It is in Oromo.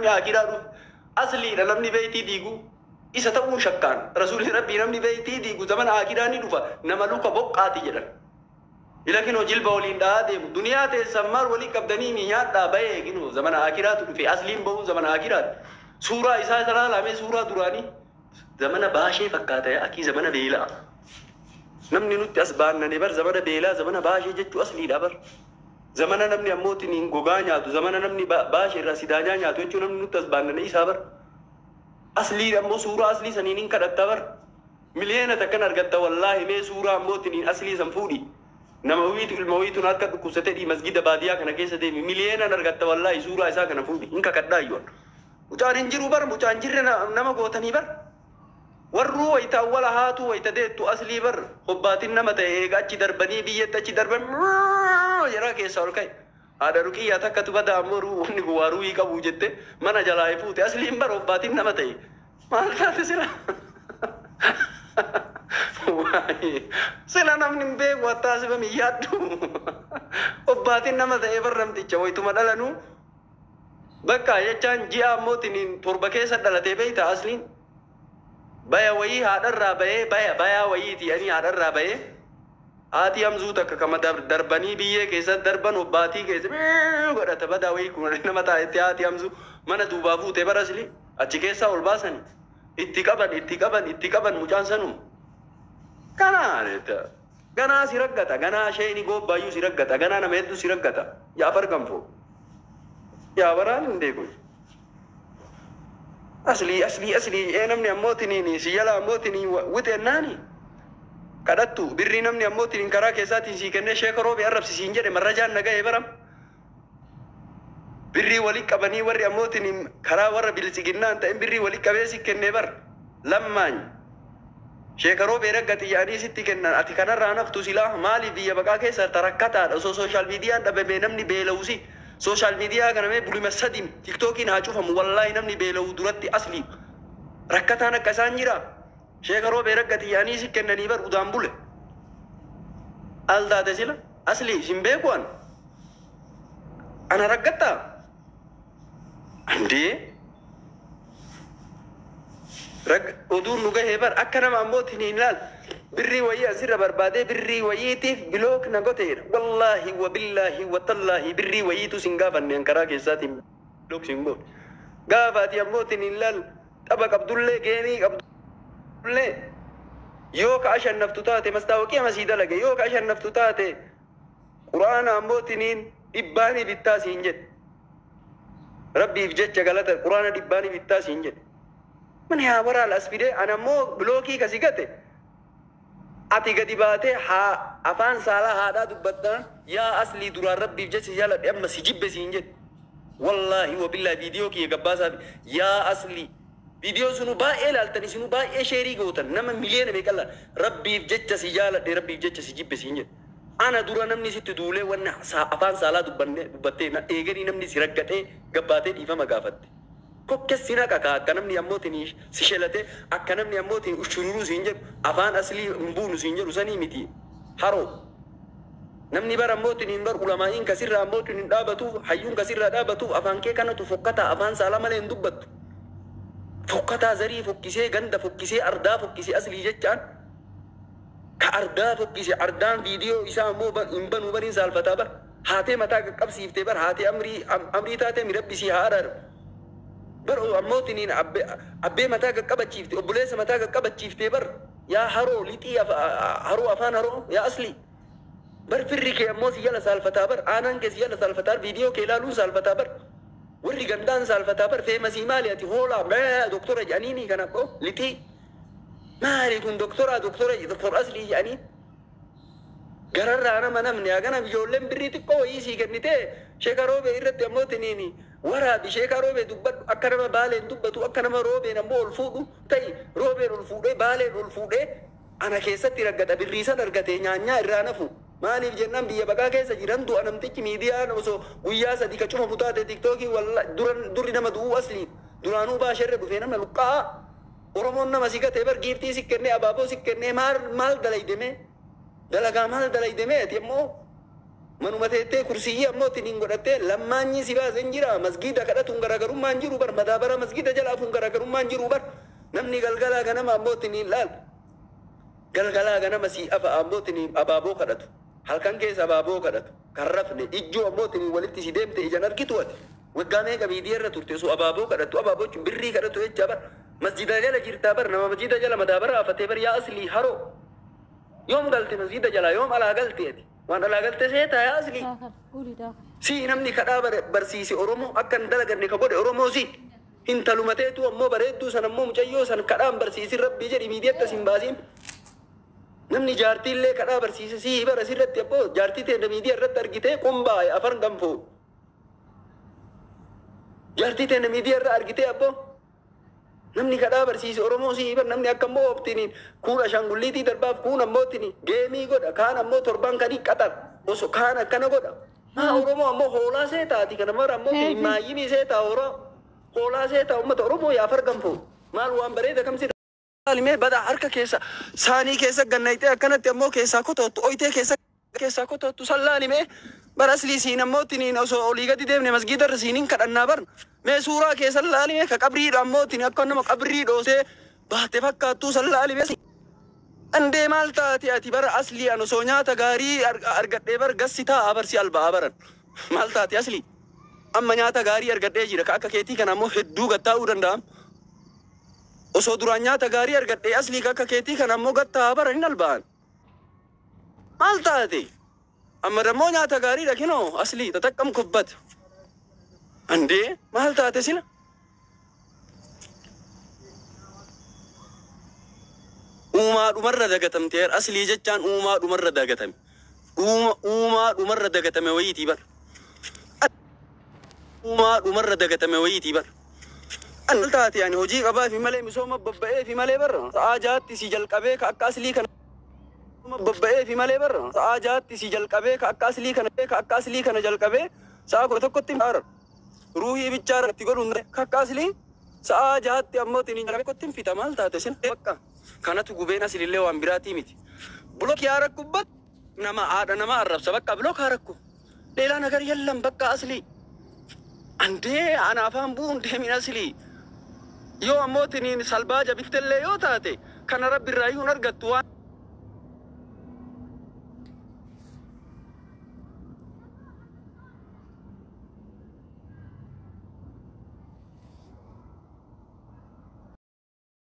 akhiraa asliidha namni beeytii diigu isa ta'uun shakkaan rasuulli rabbii namni beeytii diigu zamana akhiraa ni dhufa nama luka boqqaati jedhan ilakinoo jilba waliin dhahaa deemu duniyaa teessan maal walii qabdanii miyaadhaa bahee eeginu zamana akhiraatu dhufe asliin bahuu zamana akhiraati suuraa isaa isa laalamee suuraa duraanii zamana baashee fakkaata akii zamana beelaa namni nutti as baannane bar zamana beelaa zamana baashee jechuu asliidha bar zamana namni ammootiin gogaa nyaatu zamana namni baashee irraa sidaanyaa nyaatu jechuu namni nutti as baannane isaa bar asliidha ammoo suuraa aslii saniin hin kadhatta bar miliyoona takkan argatta wallaahi mee suuraa ammootiin aslii san fuudhi nama wiitu ilma wiituun harka dhukkubsatee masgida baadiyaa kana keessa deemi miliyoonan argatta wallaahi suuraa isaa kana fuudhi hin kakadhaa iyyuu mucaan hin jiru bar mucaan jirre nama gootanii bar warru wayta awwala haatu wayta deettu aslii bar hobbaatin nama ta'e eega achi darbanii biyyatti achi darban jara keessa ol ka'e haadha ruqiyyaa takka tubada ammoo wanni guwaaruu hii qabu jette mana jalaa fuute asliin bar hobbaatin nama ta'e maal taate sila sila namni hin beeku hattaasifame yaaddu hobbaatin nama ta'e bar namticha waytuma dhalanu bakka jechaan ji'a ammootiin torba keessa dhalatee beeyta asliin baya wayii haadharraa bahee baya wayiiti ani haadharraa bahee haati hamzuu takka kama darbanii biyyee keessatti darban hobbaatii keessa godhata badaa wayii kun nama taa'etti haati hamzuu mana duubaa fuutee bara asli achi keessaa ol baasani itti qaban mucaan sanuu ganaa si raggata ganaa sheeni goobbaayyuu si raggata ganaa nama hedduu si raggata yaa farganfoo yaa waraan hin beeku asli namni ammootiin si jala ammootiin wixeennaani kadhattu birrii namni ammootiin karaa keessaatiin sii kennee sheeka roobe arrabsisiin jedhe marrajaan naga'ee baram birrii walii qabanii warri ammootiin karaa warra bilisiginnaan ta'in birrii walii qabee si kennee bar lammaany sheeka roobe raggati yaanii sitti kennan ati kanarraa naftu silaa maaliif biyya baqaa keessa tarakkataadha osoo sooshaal miidiyaan dhabame namni beela'uusi social media kana me bulima sadim tiktokin ha cufamu wallahi namni beelawu duratti asli rakkataan akka isaan jira sheeka roobe raggati yaanii si kennanii bar udaan bule al taate sila asli sin beekuan ana raggatta andee oduun nu gahee bar akka nama ammootiin hin laal birrii wayii asirra barbaadee birrii wayiitiif bilook na goteera wallaahi wa billaahi wa tallaahi birrii wayiitu sin gaafanne ankaraa keessaatiin bilook sin goone gaafaati ammootiin hin laal tapha qabdullee geemii qabdullee yoo ka ashannaftu taate mastaawoqii amasii dalage yoo ka ashannaftu taate quraana ammootiin dhibbaanii bittaa siin jedhe rabbiif jecha galata quraana dhibbaanii bittaa siin jedhe man yaa waraal asfidee anammoo bilookii kasi gate ati gadi baatee afaan saalaa haadhaa dubbattaan yaa aslii duraan rabbiif jecha jaaladhe amma si jibbe siin jedhe wallaahi wabillahi viidiyoo kiyya gabbaasaa yaa aslii viidiyoo sunu baay'ee laaltanii sunu baay'ee sheerii gootan nama miliyoona meeqalla rabbiif jecha si jaaladhe rabbiif jecha si jibbe siin jedhe ana dura namni sitti duulee wanna afaan saalaa dubbattee eeganii namni si raggatee gabbaatee dhiifama gaafatte kokkessina qaka akka namni ammootiin si shelate akka namni ammootiin ushururu siin jedhu afaan aslii humbuunu siin jedhu sanii miti haroo namni bara ammootiin hin bar ulamaa'iin kasirraa ammootiin hin dhaabatuuf hayyuun kasirraa dhaabatuuf afaan kee kanatu fokkataa afaan saalaa malee hin dubbattu fokkataa zarii fokkisee ganda fokkisee ardaa fokkisee aslii jechaan ka ardaa fokkisee ardaan viidiyoo isaa ammoo hin banuu bariin saalfataa bar haatee mataa qaqqabsiiftee bar haatee amrii taatee mirabbisii haa araru bar ammootiin abbee mataa qaqqabachiifte obboleessa mataa qaqqabachiifte bar yaa haroo lixii haroo afaan haroo yaa asli bar firri kee ammoo si jala saalfataa bar aanaan kee si jala saalfataa viidiyoo kee ilaaluun saalfataa bar warri gandaan saalfataa bar feemasii maali ati hoolaa doktora jedhaniini kana qoo lixii maali kun doktor asli jedhanii gararraa nama namni hagana ijoolleen birrii xiqqoo wayii sii kennite sheeka roobe irratti ammootiin waraabi sheeka roobe dubbadhu akka nama baaleen dubbatu akka nama roobeen ammoo ol fuudhu ta'i roobeen ol fuudhee baaleen ol fuudhee ana keessatti raggata birriisan argate nyaanyaa irraa nafu maaliif jennaan biyya baqaa keessa jiran du'a namtichi miidiyaan osoo guyyaa sadii ka cufamu taate tiktookii durri nama du'uu asliin duraanuu baasheerra dhufee nama luqqaa oromoon nama si gatee bar giiftii si kennee abaaboo si kennee maal dalaydeme dalagaa maal dalaydeme ati ammoo manuma teettee kursiyyi ammoo tiniin godhattee lammaanyi si baasen jira masgiida kadhatuun garaagarummaan jiru bar madaabara masgiida jalaafuun garaagarummaan jiru bar namni galgalaa ganama ammoo tiniin laal galgalaa ganama si afa ammoo tiniin abaaboo kadhatu halkan keessa abaaboo kadhatu kan rafne ijjoo ammoo tiniin walitti si deemte ijaan argitu ati waggaa meeqa biidii irra turte osoo abaaboo kadhatu abaaboo jechuun birrii kadhatu jecha bar masjiida jala jirtaa bar nama masjiida jala madaabara afatee bar yaa aslii haroo yoom galte masjiida jala yoom alaa galte ati waan alaa galte seetaa yaa aslii si namni kadhaa barsiise oromoo akkan dalaganne ka godhe oromoo si hin talumateetu ammoo bareedduu san ammoo mucayyoo san kadhaan barsiisin rabbii jedhi miidiyaatti asin baasiin namni jaartiillee kadhaa barsiise si bara sirratti abboo jaartii teenya miidiyaa irratti argitee qumbaa'e afar ganfoo jaartii teenya miidiyaa irra argitee abboo namni kadhaa barsiise oromoo si bar namni akka ammoo optiniin kuun ashangulliitii darbaaf kuun ammoo tini geemii godha kaan ammoo torban kadii qaxar osoo kaan akkana godha haa oromoo ammoo hoolaa seetaati kana mara ammoo maayyimii seetaa hoolaa seetaa ummata oromoo yaa farganfoo maal waan bareeda kamsi alimee bada harka keessa saanii keessa gannaytee akkanatti ammoo keessaa kotootu oytee keessaa kotootu sallaalimee bar aslii siin ammoo tiniin osoo olii gadi deemne masgiida irra siiniin kadhannaa bar mee suuraa keessa laalimee ka qabriidha ammoo tini akka nama qabrii dhoosee baate fakkaattuu sallaalimee andee maal taati ati bara aslii an osoo nyaata gaarii argadhee bar gassi taa'a barsi alba'aa baran maal taati aslii amma nyaata gaarii argadhee jira ka akka keetii kana ammoo hedduu gattaa'uu danda'am osoo duraan nyaata gaarii argadhee aslii ka akka keetii kana ammoo gattaa'a baran hin alba'an maal taati amma dammoo nyaata gaariidha kinoo aslii tataqqam kubbat andee maal taate sila uumaa dhumarra dagatamte aslii jechaan uumaa dhumarra dagatame uumaa dhumarra dagatame wayiitii bar uumaa dhumarra dagatame wayiitii bar an taate ani hojii qabaa fi malee misooma babba'ee fi malee bar sa'aa jaatti si jalqabee ka akka aslii kana babba'ee fi malee bar sa'aa jaatti si jalqabee ka akka aslii kana jalqabee sa'a kudha tokkotti haara ruuhii bichaara itti godhuun ka akka aslii sa'a jaatti ammoo tiniin jalqabee kottiin fita maal taate sin bakka kanatu gubeen asilillee waan biraatii miti blok yaa rakkubbat nama aada nama arrabsa bakka blok haa rakku leelaa nagar yallan bakka aslii andee ana afaan bu'uun deemin aslii yoo ammoo tiniin salbaaja biftellee yoo taate kana rabbi irraa iyyuu argattu waan